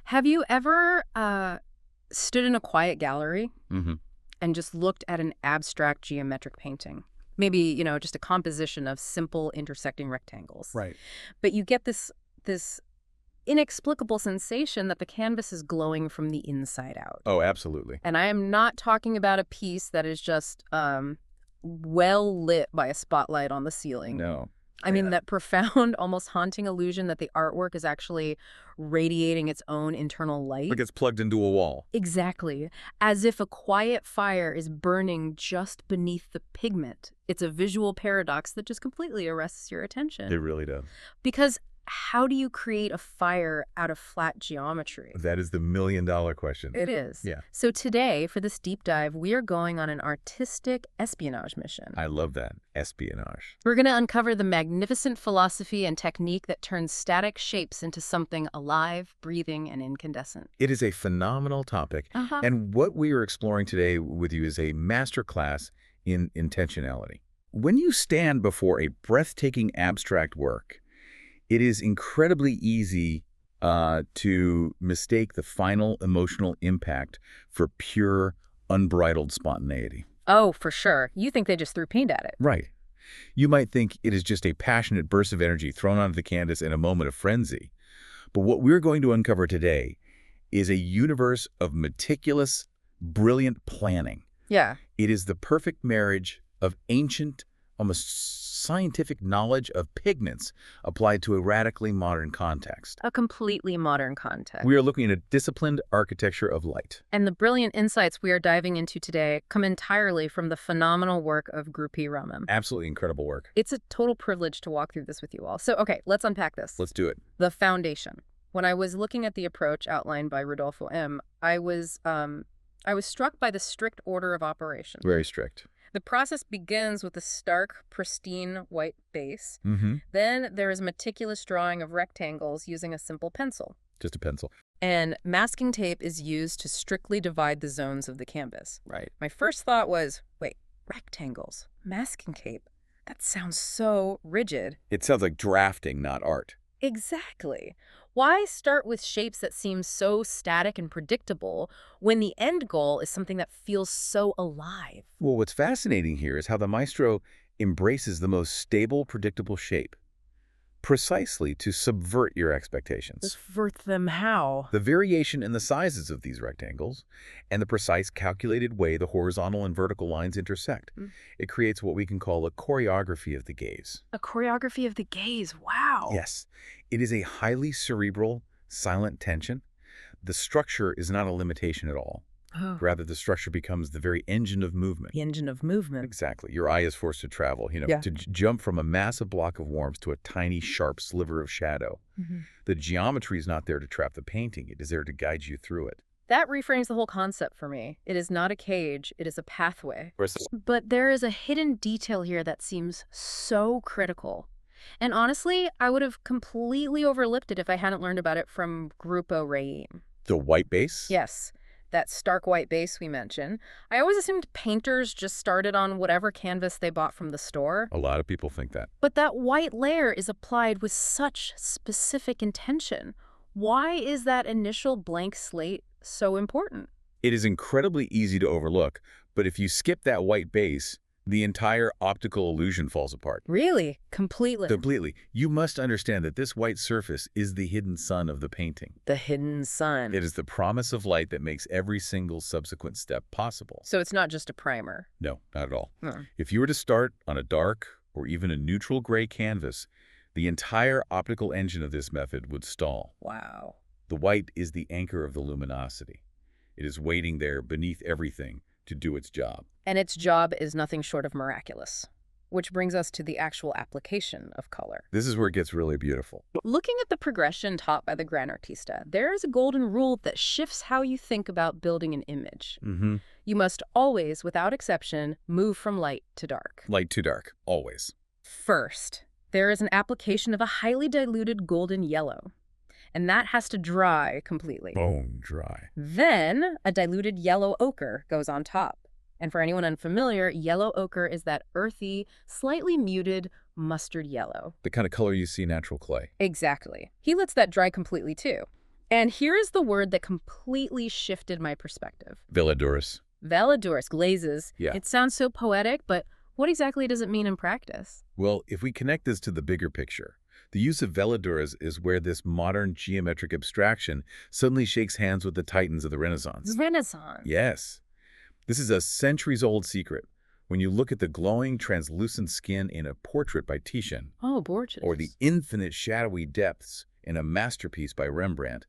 Have you ever stood in a quiet gallery Mm-hmm. and just looked at an abstract geometric painting? Maybe, just a composition of simple intersecting rectangles. Right. But you get this inexplicable sensation that the canvas is glowing from the inside out. Oh, absolutely. And I am not talking about a piece that is just well lit by a spotlight on the ceiling. No. I mean, that profound, almost haunting illusion that the artwork is actually radiating its own internal light. Like it's plugged into a wall. Exactly. As if a quiet fire is burning just beneath the pigment. It's a visual paradox that just completely arrests your attention. It really does. Because how do you create a fire out of flat geometry? That is the million-dollar question. It is. Yeah. So today, for this deep dive, we are going on an artistic espionage mission. I love that. Espionage. We're going to uncover the magnificent philosophy and technique that turns static shapes into something alive, breathing, and incandescent. It is a phenomenal topic. And what we are exploring today with you is a masterclass in intentionality. When you stand before a breathtaking abstract work, it is incredibly easy to mistake the final emotional impact for pure, unbridled spontaneity. Oh, for sure. You think they just threw paint at it. Right. You might think it is just a passionate burst of energy thrown onto the canvas in a moment of frenzy. But what we're going to uncover today is a universe of meticulous, brilliant planning. Yeah. It is the perfect marriage of ancient, almost scientific knowledge of pigments applied to a radically modern context. A completely modern context. We are looking at a disciplined architecture of light. And the brilliant insights we are diving into today come entirely from the phenomenal work of GRUPO RAIIM. Absolutely incredible work. It's a total privilege to walk through this with you all. So, okay, let's unpack this. Let's do it. The foundation. When I was looking at the approach outlined by Rodolfo M., I was struck by the strict order of operation. Very strict. The process begins with a stark, pristine white base. Mm-hmm. Then there is meticulous drawing of rectangles using a simple pencil. Just a pencil. And masking tape is used to strictly divide the zones of the canvas. Right. My first thought was, wait, rectangles, masking tape? That sounds so rigid. It sounds like drafting, not art. Exactly. Why start with shapes that seem so static and predictable when the end goal is something that feels so alive? Well, what's fascinating here is how the maestro embraces the most stable, predictable shape, precisely to subvert your expectations. Subvert them how? The variation in the sizes of these rectangles and the precise calculated way the horizontal and vertical lines intersect. It creates what we can call a choreography of the gaze. A choreography of the gaze, wow. Yes, it is a highly cerebral, silent tension. The structure is not a limitation at all. Oh. Rather, the structure becomes the very engine of movement. The engine of movement. Exactly. Your eye is forced to travel, Yeah. to jump from a massive block of warmth to a tiny, sharp sliver of shadow. The geometry is not there to trap the painting. It is there to guide you through it. That reframes the whole concept for me. It is not a cage, it is a pathway. Versus- But there is a hidden detail here that seems so critical. And honestly, I would have completely overlooked it if I hadn't learned about it from GRUPO RAIIM. The white base? Yes, that stark white base we mentioned. I always assumed painters just started on whatever canvas they bought from the store. A lot of people think that. But that white layer is applied with such specific intention. Why is that initial blank slate so important? It is incredibly easy to overlook, but if you skip that white base, the entire optical illusion falls apart. Really? Completely? Completely. You must understand that this white surface is the hidden sun of the painting. The hidden sun. It is the promise of light that makes every single subsequent step possible. So it's not just a primer. No, not at all. Hmm. If you were to start on a dark or even a neutral gray canvas, the entire optical engine of this method would stall. Wow. The white is the anchor of the luminosity. It is waiting there beneath everything to do its job. And its job is nothing short of miraculous. Which brings us to the actual application of color. This is where it gets really beautiful. Looking at the progression taught by the Gran Artista, there is a golden rule that shifts how you think about building an image. You must always, without exception, move from light to dark. Light to dark, always. First, there is an application of a highly diluted golden yellow, and that has to dry completely. Bone dry. Then, a diluted yellow ochre goes on top. And for anyone unfamiliar, yellow ochre is that earthy, slightly muted mustard yellow. The kind of color you see in natural clay. Exactly. He lets that dry completely too. And here is the word that completely shifted my perspective. Veladuras. Veladuras, glazes. Yeah. It sounds so poetic, but what exactly does it mean in practice? Well, if we connect this to the bigger picture, the use of veladuras is where this modern geometric abstraction suddenly shakes hands with the titans of the Renaissance. Renaissance. Yes. This is a centuries-old secret. When you look at the glowing, translucent skin in a portrait by Titian, Oh, gorgeous. or the infinite shadowy depths in a masterpiece by Rembrandt,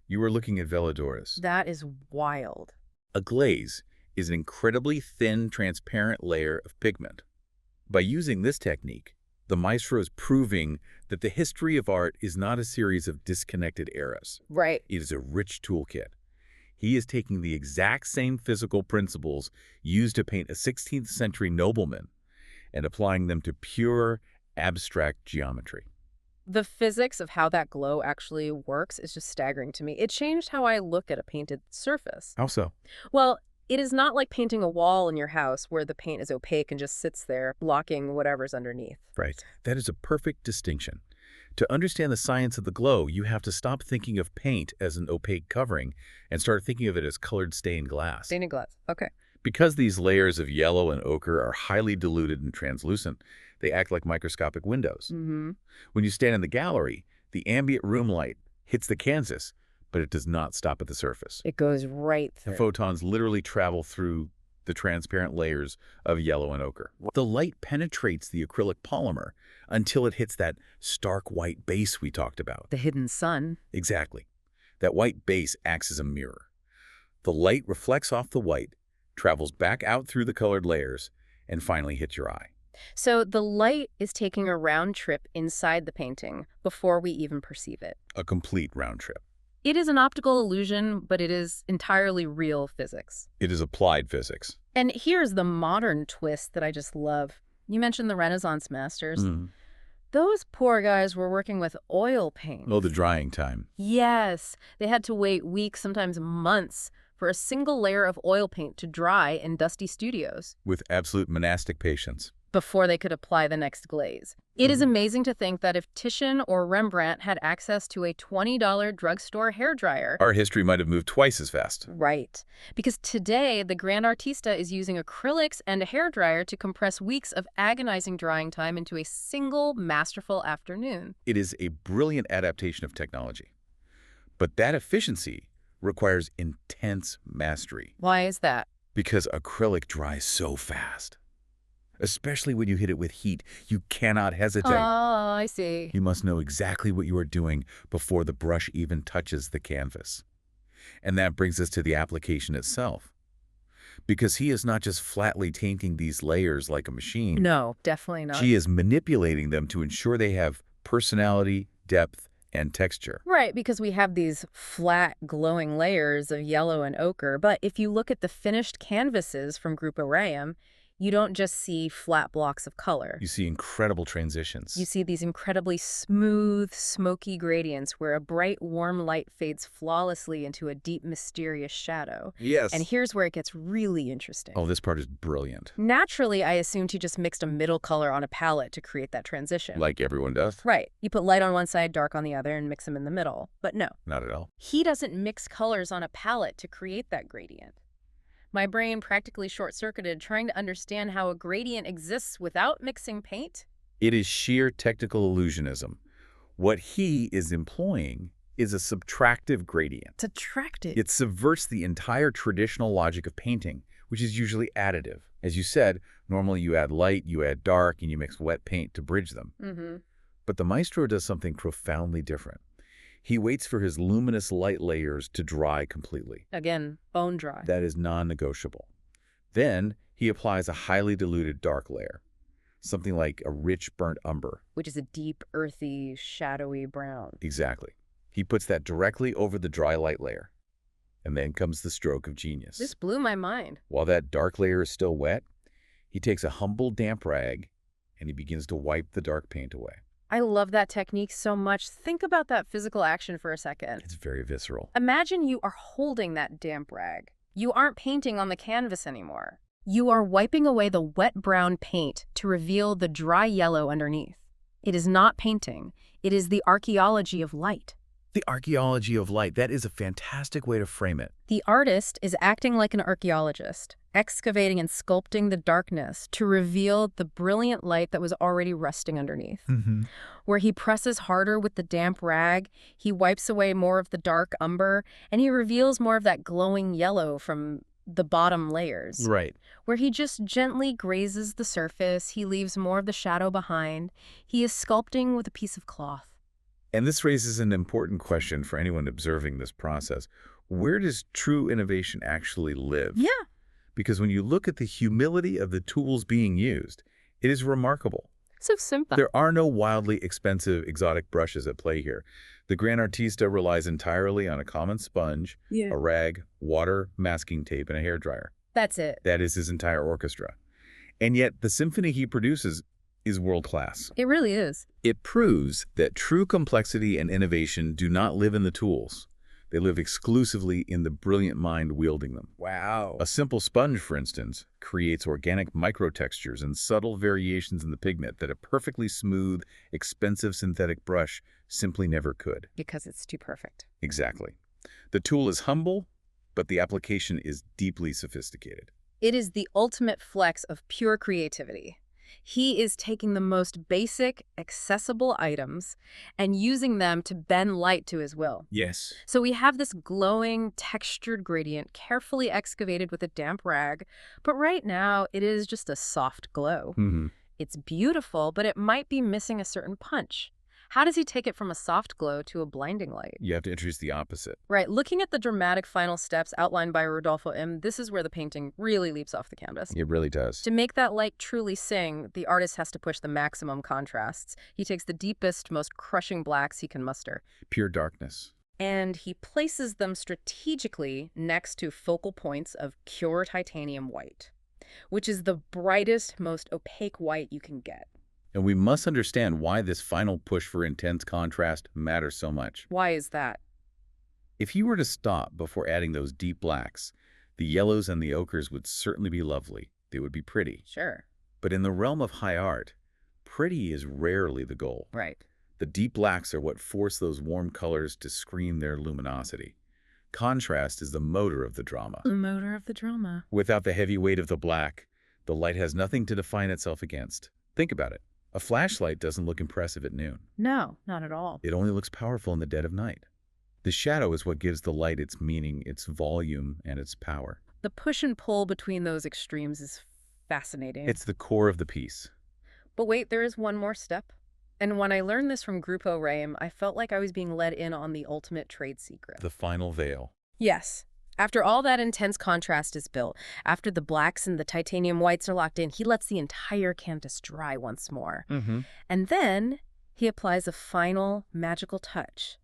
you are looking at veladuras. That is wild. A glaze is an incredibly thin, transparent layer of pigment. By using this technique, the maestro is proving that the history of art is not a series of disconnected eras. Right. It is a rich toolkit. He is taking the exact same physical principles used to paint a 16th century nobleman and applying them to pure, abstract geometry. The physics of how that glow actually works is just staggering to me. It changed how I look at a painted surface. How so? Well, it is not like painting a wall in your house where the paint is opaque and just sits there blocking whatever's underneath. Right. That is a perfect distinction. To understand the science of the glow, you have to stop thinking of paint as an opaque covering and start thinking of it as colored stained glass. Stained glass. Okay. Because these layers of yellow and ochre are highly diluted and translucent, they act like microscopic windows. Mm-hmm. When you stand in the gallery, the ambient room light hits the canvas, but it does not stop at the surface. It goes right The through. photons literally travel through the transparent layers of yellow and ochre. The light penetrates the acrylic polymer until it hits that stark white base we talked about. The hidden sun. Exactly. That white base acts as a mirror. The light reflects off the white, travels back out through the colored layers, and finally hits your eye. So the light is taking a round trip inside the painting before we even perceive it. A complete round trip. It is an optical illusion, but it is entirely real physics. It is applied physics. And here's the modern twist that I just love. You mentioned the Renaissance masters. Those poor guys were working with oil paint. Oh, the drying time. Yes. They had to wait weeks, sometimes months, for a single layer of oil paint to dry in dusty studios With absolute monastic patience. before they could apply the next glaze. It is amazing to think that if Titian or Rembrandt had access to a $20 drugstore hairdryer, Our history might have moved twice as fast. right. Because today, the Grand Artista is using acrylics and a hairdryer to compress weeks of agonizing drying time into a single masterful afternoon. It is a brilliant adaptation of technology. But that efficiency requires intense mastery Why is that? because acrylic dries so fast. Especially when you hit it with heat, you cannot hesitate. Oh, I see. You must know exactly what you are doing before the brush even touches the canvas. And that brings us to the application itself. Because he is not just flatly tainting these layers like a machine. No, definitely not. She is manipulating them to ensure they have personality, depth, and texture. Right, because we have these flat, glowing layers of yellow and ochre. But if you look at the finished canvases from GRUPO RAIIM, you don't just see flat blocks of color. You see incredible transitions. You see these incredibly smooth, smoky gradients where a bright, warm light fades flawlessly into a deep, mysterious shadow. Yes. And here's where it gets really interesting. Oh, this part is brilliant. Naturally, I assumed he just mixed a middle color on a palette to create that transition. Like everyone does? Right. You put light on one side, dark on the other, and mix them in the middle. But no. Not at all. He doesn't mix colors on a palette to create that gradient. My brain practically short-circuited trying to understand how a gradient exists without mixing paint. It is sheer technical illusionism. What he is employing is a subtractive gradient. Subtractive. It subverts the entire traditional logic of painting, which is usually additive. As you said, normally you add light, you add dark, and you mix wet paint to bridge them. But the maestro does something profoundly different. He waits for his luminous light layers to dry completely. Again, bone dry. That is non-negotiable. Then he applies a highly diluted dark layer, something like a rich burnt umber. Which is a deep, earthy, shadowy brown. Exactly. He puts that directly over the dry light layer. And then comes the stroke of genius. This blew my mind. While that dark layer is still wet, he takes a humble damp rag and he begins to wipe the dark paint away. I love that technique so much. Think about that physical action for a second. It's very visceral. Imagine you are holding that damp rag. You aren't painting on the canvas anymore. You are wiping away the wet brown paint to reveal the dry yellow underneath. It is not painting. It is the archaeology of light. The archaeology of light, that is a fantastic way to frame it. The artist is acting like an archaeologist, excavating and sculpting the darkness to reveal the brilliant light that was already resting underneath. Where he presses harder with the damp rag, he wipes away more of the dark umber, and he reveals more of that glowing yellow from the bottom layers. Right. Where he just gently grazes the surface, he leaves more of the shadow behind. He is sculpting with a piece of cloth. And this raises an important question for anyone observing this process. Where does true innovation actually live? Yeah. Because when you look at the humility of the tools being used, it is remarkable. So simple. There are no wildly expensive exotic brushes at play here. The gran artista relies entirely on a common sponge, a rag, water, masking tape, and a hairdryer. That's it. That is his entire orchestra. And yet the symphony he produces is world-class. It really is. It proves that true complexity and innovation do not live in the tools. They live exclusively in the brilliant mind wielding them. Wow. A simple sponge, for instance, creates organic microtextures and subtle variations in the pigment that a perfectly smooth, expensive synthetic brush simply never could. Because it's too perfect. Exactly. The tool is humble, but the application is deeply sophisticated. It is the ultimate flex of pure creativity. He is taking the most basic, accessible items and using them to bend light to his will. Yes. So we have this glowing, textured gradient carefully excavated with a damp rag, but right now it is just a soft glow. It's beautiful, but it might be missing a certain punch. How does he take it from a soft glow to a blinding light? You have to introduce the opposite. Right. Looking at the dramatic final steps outlined by Rodolfo M., this is where the painting really leaps off the canvas. It really does. To make that light truly sing, the artist has to push the maximum contrasts. He takes the deepest, most crushing blacks he can muster. Pure darkness. And he places them strategically next to focal points of pure titanium white, which is the brightest, most opaque white you can get. And we must understand why this final push for intense contrast matters so much. Why is that? If you were to stop before adding those deep blacks, the yellows and the ochres would certainly be lovely. They would be pretty. Sure. But in the realm of high art, pretty is rarely the goal. Right. The deep blacks are what force those warm colors to scream their luminosity. Contrast is the motor of the drama. The motor of the drama. Without the heavy weight of the black, the light has nothing to define itself against. Think about it. A flashlight doesn't look impressive at noon. No, not at all. It only looks powerful in the dead of night. The shadow is what gives the light its meaning, its volume, and its power. The push and pull between those extremes is fascinating. It's the core of the piece. But wait, there is one more step. And when I learned this from GRUPO RAIIM, I felt like I was being led in on the ultimate trade secret. The final veil. Yes. After all that intense contrast is built, after the blacks and the titanium whites are locked in, he lets the entire canvas dry once more. And then he applies a final magical touch.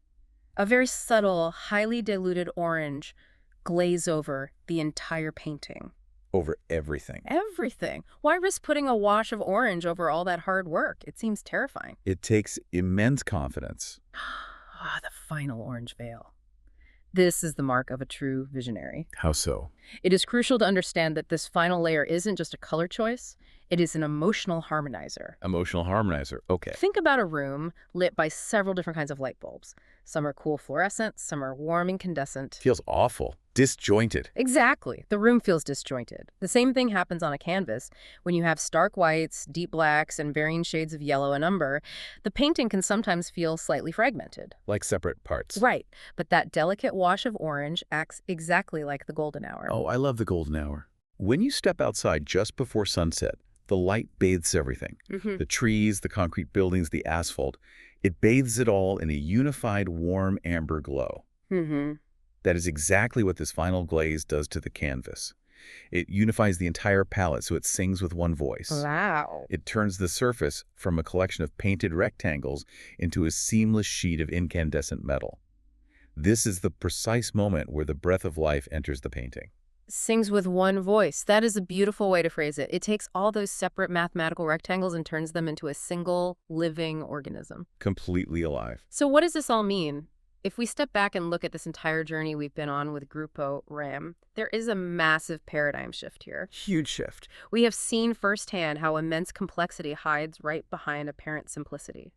A very subtle, highly diluted orange glaze over the entire painting. Over everything. Everything. Why risk putting a wash of orange over all that hard work? It seems terrifying. It takes immense confidence. Ah, the final orange veil. This is the mark of a true visionary. How so? It is crucial to understand that this final layer isn't just a color choice, it is an emotional harmonizer. Emotional harmonizer. Okay. Think about a room lit by several different kinds of light bulbs. Some are cool fluorescent, some are warm incandescent. Feels awful. Disjointed. Exactly. The room feels disjointed. The same thing happens on a canvas. When you have stark whites, deep blacks, and varying shades of yellow and umber, the painting can sometimes feel slightly fragmented. Like separate parts. Right. But that delicate wash of orange acts exactly like the golden hour. Oh, I love the golden hour. When you step outside just before sunset, the light bathes everything. The trees, the concrete buildings, the asphalt. It bathes it all in a unified, warm amber glow. That is exactly what this final glaze does to the canvas. It unifies the entire palette so it sings with one voice. Wow. It turns the surface from a collection of painted rectangles into a seamless sheet of incandescent metal. This is the precise moment where the breath of life enters the painting. Sings with one voice. That is a beautiful way to phrase it. It takes all those separate mathematical rectangles and turns them into a single living organism. Completely alive. So what does this all mean? If we step back and look at this entire journey we've been on with GRUPO RAIIM, there is a massive paradigm shift here. Huge shift. We have seen firsthand how immense complexity hides right behind apparent simplicity.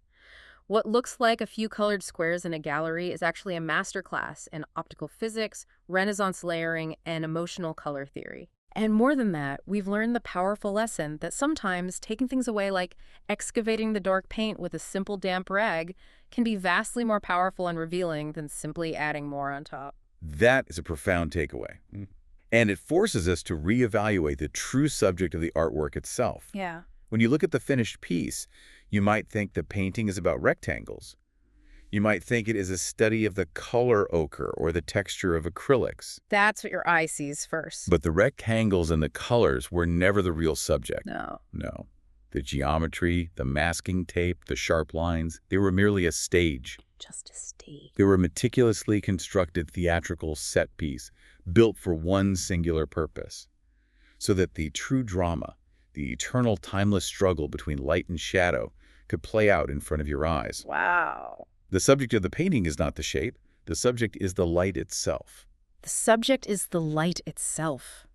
What looks like a few colored squares in a gallery is actually a masterclass in optical physics, Renaissance layering, and emotional color theory. And more than that, we've learned the powerful lesson that sometimes taking things away, like excavating the dark paint with a simple damp rag, can be vastly more powerful and revealing than simply adding more on top. That is a profound takeaway. And it forces us to reevaluate the true subject of the artwork itself. Yeah. When you look at the finished piece, you might think the painting is about rectangles. You might think it is a study of the color ochre or the texture of acrylics. That's what your eye sees first. But the rectangles and the colors were never the real subject. No. No. The geometry, the masking tape, the sharp lines, they were merely a stage. Just a stage. They were a meticulously constructed theatrical set piece built for one singular purpose, so that the true drama, the eternal timeless struggle between light and shadow, could play out in front of your eyes. Wow. The subject of the painting is not the shape. The subject is the light itself. The subject is the light itself.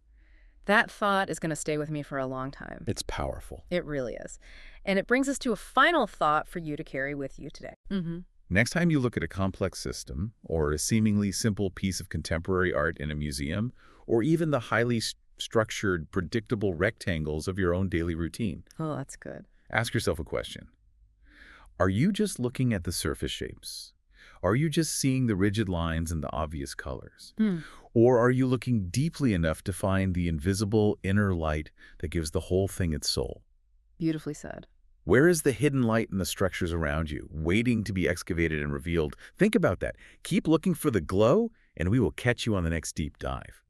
That thought is going to stay with me for a long time. It's powerful. It really is. And it brings us to a final thought for you to carry with you today. Next time you look at a complex system, or a seemingly simple piece of contemporary art in a museum, or even the highly structured, predictable rectangles of your own daily routine, Oh, that's good. ask yourself a question. Are you just looking at the surface shapes? Are you just seeing the rigid lines and the obvious colors? Or are you looking deeply enough to find the invisible inner light that gives the whole thing its soul? Beautifully said. Where is the hidden light in the structures around you, waiting to be excavated and revealed? Think about that. Keep looking for the glow, and we will catch you on the next deep dive.